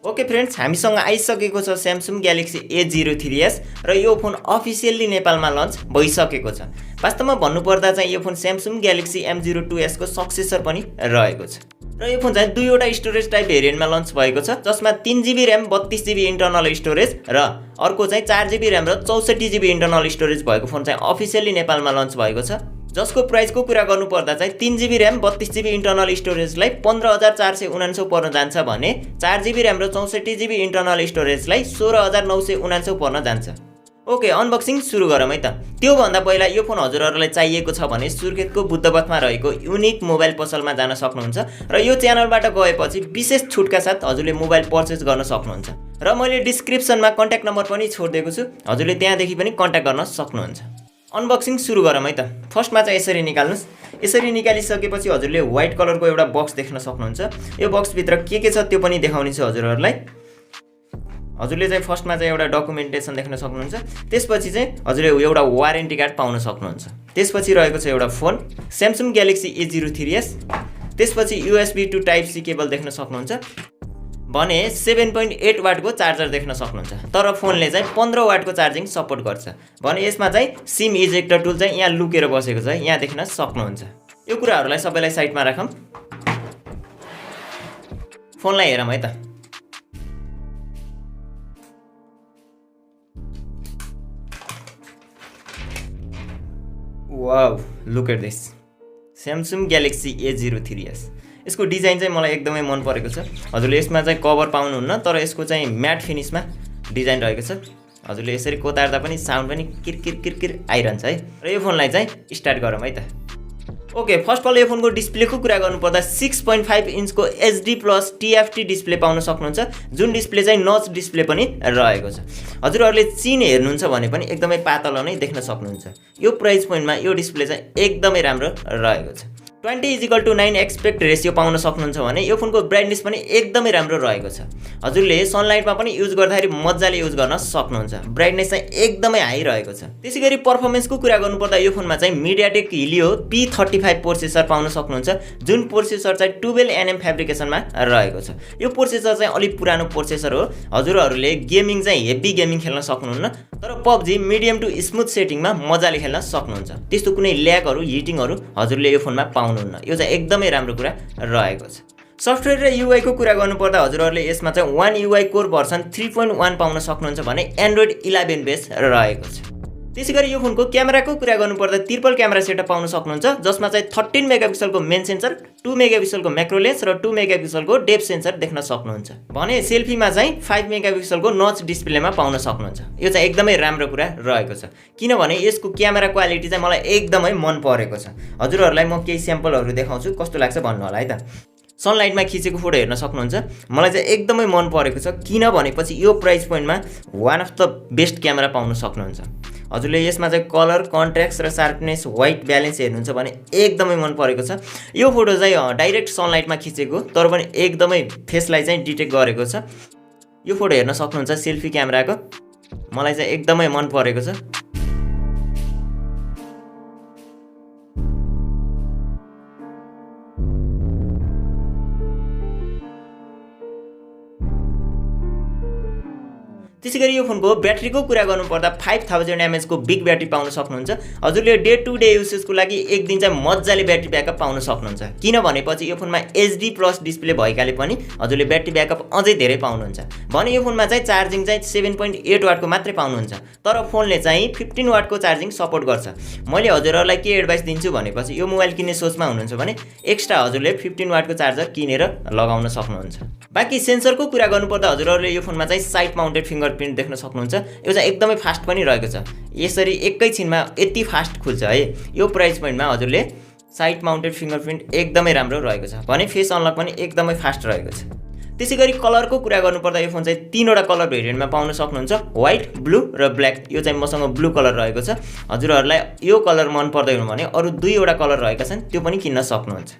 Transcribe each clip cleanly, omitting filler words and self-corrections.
Okay friends, हामीसँग आइसकेको छ Samsung Galaxy A03s र यो फोन अफिसियली नेपालमा लन्च भइसकेको छ। वास्तवमा भन्नुपर्दा चाहिँ यो फोन Samsung Galaxy A02s को सक्सेसर पनि रहेको छ र यो फोन चाहिँ दुईवटा स्टोरेज टाइप भेरिएन्टमा लन्च भएको छ, जसमा 3GB RAM 32GB internal storage र अर्को चाहिँ 4GB र्याम र 64GB इन्टरनल स्टोरेज भएको फोन चाहिँ अफिसियली नेपालमा लन्च भएको छ, जसको प्राइसको कुरा गर्नुपर्दा चाहिँ 3GB र्याम 32GB इन्टरनल स्टोरेजलाई 15,499 पर्न जान्छ भने 4GB र्याम र 64GB इन्टरनल स्टोरेजलाई 16,999 पर्न जान्छ। ओके, अनबक्सिङ सुरु गरौँ है त। त्यो भन्दा पहिला यो फोन हजुरहरूलाई चाहिएको छ भने सुर्खेतको बुद्धपथमा रहेको युनिक मोबाइल पसलमा जान सक्नुहुन्छ र यो च्यानलबाट गएपछि विशेष छुटका साथ हजुरले मोबाइल पर्चेस गर्न सक्नुहुन्छ र मैले डिस्क्रिप्सनमा कन्ट्याक्ट नम्बर पनि छोडिदिएको छु, हजुरले त्यहाँदेखि पनि कन्ट्याक्ट गर्न सक्नुहुन्छ। अनबक्सिङ सुरु गरौँ है त। फर्स्टमा चाहिँ यसरी निकाल्नुस्। यसरी निकालिसकेपछि हजुरले व्हाइट कलरको एउटा बक्स देख्न सक्नुहुन्छ। यो बक्सभित्र के छ त्यो पनि देखाउने छु हजुरहरूलाई। हजुरले चाहिँ फर्स्टमा चाहिँ एउटा डकुमेन्टेसन देख्न सक्नुहुन्छ। त्यसपछि चाहिँ हजुरले एउटा वारेन्टी कार्ड पाउन सक्नुहुन्छ। त्यसपछि रहेको छ एउटा फोन Samsung Galaxy A03s। त्यसपछि USB to Type C cable देख्न सक्नुहुन्छ भने 7.8 वाटको चार्जर देख्न सक्नुहुन्छ। तर फोनले चाहिँ 15 वाटको चार्जिङ सपोर्ट गर्छ भने यसमा चाहिँ सिम इजेक्टर टुल चाहिँ यहाँ लुकेर बसेको छ, यहाँ देख्न सक्नुहुन्छ। यो कुराहरूलाई सबैलाई साइडमा राखौँ, फोनलाई हेरौँ है त। Wow, look at this Samsung Galaxy A03s। यसको डिजाइन चाहिँ मलाई एकदमै मन परेको छ। हजुरले यसमा चाहिँ कभर पाउनुहुन्न, तर यसको चाहिँ म्याट फिनिसमा डिजाइन रहेको छ। हजुरले यसरी कोतार्दा पनि साउन्ड पनि किरकिर किरकिर आइरहन्छ है। र यो फोनलाई चाहिँ स्टार्ट गरौँ है त। ओके, फर्स्ट अफ अल यो फोनको डिस्प्लेको कुरा गर्नुपर्दा 6.5 इन्चको HD+ TFT डिस्प्ले पाउन सक्नुहुन्छ, जुन डिस्प्ले चाहिँ नच डिस्प्ले पनि रहेको छ। हजुरहरूले चिन हेर्नुहुन्छ भने पनि एकदमै पातलो नै देख्न सक्नुहुन्छ। यो प्राइस पोइन्टमा यो डिस्प्ले चाहिँ एकदमै राम्रो रहेको छ। 20:9 एक्सपेक्ट रेसियो पाउन सक्नुहुन्छ भने यो फोनको ब्राइटनेस पनि एकदमै राम्रो रहेको छ। हजुरले सनलाइटमा पनि युज गर्दाखेरि मजाले युज गर्न सक्नुहुन्छ। ब्राइटनेस चाहिँ एकदमै हाई रहेको छ। त्यसैगरी परफर्मेन्सको कुरा गर्नुपर्दा यो फोनमा चाहिँ mediatek Helio P35 प्रोसेसर पाउन सक्नुहुन्छ, जुन प्रोसेसर चाहिँ 12nm फेब्रिकेसनमा रहेको छ। यो प्रोसेसर चाहिँ अलिक पुरानो प्रोसेसर हो। हजुरहरूले गेमिङ चाहिँ हेभी गेमिङ खेल्न सक्नुहुन्न, तर PUBG मिडियम टु स्मुथ सेटिङमा मजाले खेल्न सक्नुहुन्छ। त्यस्तो कुनै ल्यागहरू हिटिङहरू हजुरले यो फोनमा यो चाहिँ एकदमै राम्रो कुरा रहेको छ। सफ्टवेयर र युआई को कुरा गर्नुपर्दा हजुरहरूले यसमा चाहिँ One UI कोर भर्सन 3.1 पाउन सक्नुहुन्छ भने Android 11 बेस रहेको छ। त्यसैगरी यो फोनको क्यामेराको कुरा गर्नुपर्दा ट्रिपल क्यामेरा सेटअप पाउन सक्नुहुन्छ, जसमा चाहिँ 13 मेगापिक्सलको मेन सेन्सर, 2 मेगापिक्सलको म्याक्रो लेन्स र 2 मेगापिक्सलको डेप्थ सेन्सर देख्न सक्नुहुन्छ भने सेल्फीमा चाहिँ 5 मेगापिक्सलको नच डिस्प्लेमा पाउन सक्नुहुन्छ। यो चाहिँ एकदमै राम्रो कुरा रहेको छ, किनभने यसको क्यामेरा क्वालिटी चाहिँ मलाई एकदमै मन परेको छ। हजुरहरूलाई म केही स्याम्पलहरू देखाउँछु, कस्तो लाग्छ भन्नु होला है त। सनलाइटमा खिचेको फोटो हेर्न सक्नुहुन्छ। मलाई चाहिँ एकदमै मन परेको छ, किनभनेपछि यो प्राइस पोइन्टमा one of the best camera पाउन सक्नुहुन्छ। हजुरले यसमा चाहिँ कलर, कन्ट्रास्ट र शार्पनेस, व्हाइट ब्यालेन्स हेर्नुहुन्छ भने एकदमै मन परेको छ। यो फोटो चाहिँ डाइरेक्ट सनलाइटमा खिचेको, तर पनि एकदमै फेसलाई चाहिँ डिटेक्ट गरेको छ। यो फोटो हेर्न सक्नुहुन्छ सेल्फी क्यामेराको, मलाई चाहिँ एकदमै मन परेको छ। त्यसैगरी यो फोनको ब्याट्रीको कुरा गर्नुपर्दा 5000 mAh को बिग ब्याट्री पाउन सक्नुहुन्छ। हजुरले डे टु डे युसेजको लागि एक दिन चाहिँ मजाले ब्याट्री ब्याकअप पाउन सक्नुहुन्छ, किनभनेपछि यो फोनमा HD+ डिस्प्ले भएकाले पनि हजुरले ब्याट्री ब्याकअप अझै धेरै पाउनुहुन्छ भने यो फोनमा चाहिँ चार्जिङ चाहिँ 7.8 वाटको मात्रै पाउनुहुन्छ, तर फोनले चाहिँ 15 वाटको चार्जिङ सपोर्ट गर्छ। मैले हजुरहरूलाई के एडभाइस दिन्छु भनेपछि यो मोबाइल किन्ने सोचमा हुनुहुन्छ भने एक्स्ट्रा हजुरले 15 वाटको चार्जर किनेर लगाउन सक्नुहुन्छ। बाँकी सेन्सरको कुरा गर्नुपर्दा हजुरहरूले यो फोनमा चाहिँ साइड माउन्टेड फिङ्गरप्रिन्ट देख्न सक्नुहुन्छ। यो चाहिँ एकदमै फास्ट पनि रहेको छ, यसरी एकैछिनमा यति फास्ट खुल्छ है। यो प्राइस पोइन्टमा हजुरले साइड माउन्टेड फिङ्गरप्रिन्ट एकदमै राम्रो रहेको छ भने फेस अनलक पनि एकदमै फास्ट रहेको छ। त्यसैगरी कलरको कुरा गर्नुपर्दा यो फोन चाहिँ 3वटा कलर भेरिएन्टमा पाउन सक्नुहुन्छ, व्हाइट, ब्लू र ब्ल्याक। यो चाहिँ मसँग ब्लू कलर रहेको छ। हजुरहरूलाई यो कलर मन पर्दैन भने अरू 2वटा कलर रहेका छन्, त्यो पनि किन्न सक्नुहुन्छ।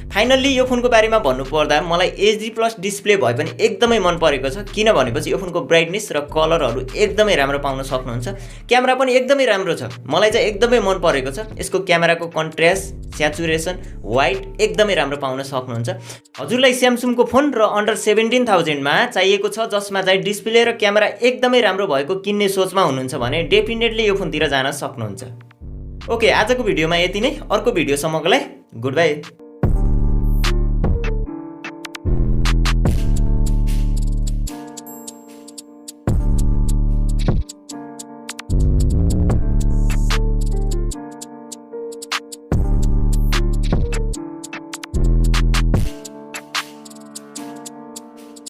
फाइनल्ली यो फोनको बारेमा भन्नुपर्दा मलाई HD+ डिस्प्ले भए पनि एकदमै मन परेको छ, किनभनेपछि यो फोनको ब्राइटनेस र कलरहरू एकदमै राम्रो पाउन सक्नुहुन्छ। क्यामेरा पनि एकदमै राम्रो छ, मलाई चाहिँ एकदमै मन परेको छ। यसको क्यामेराको कन्ट्रास्ट, स्याचुरेसन, व्हाइट एकदमै राम्रो पाउन सक्नुहुन्छ। हजुरलाई स्यामसङको फोन र अन्डर 17,000 मा चाहिएको छ जसमा चाहिँ डिस्प्ले र क्यामेरा एकदमै राम्रो भएको किन्ने सोचमा हुनुहुन्छ भने डेफिनेटली यो फोनतिर जान सक्नुहुन्छ। ओके, आजको भिडियोमा यति नै। अर्को भिडियोसम्मको लागि गुड बाई।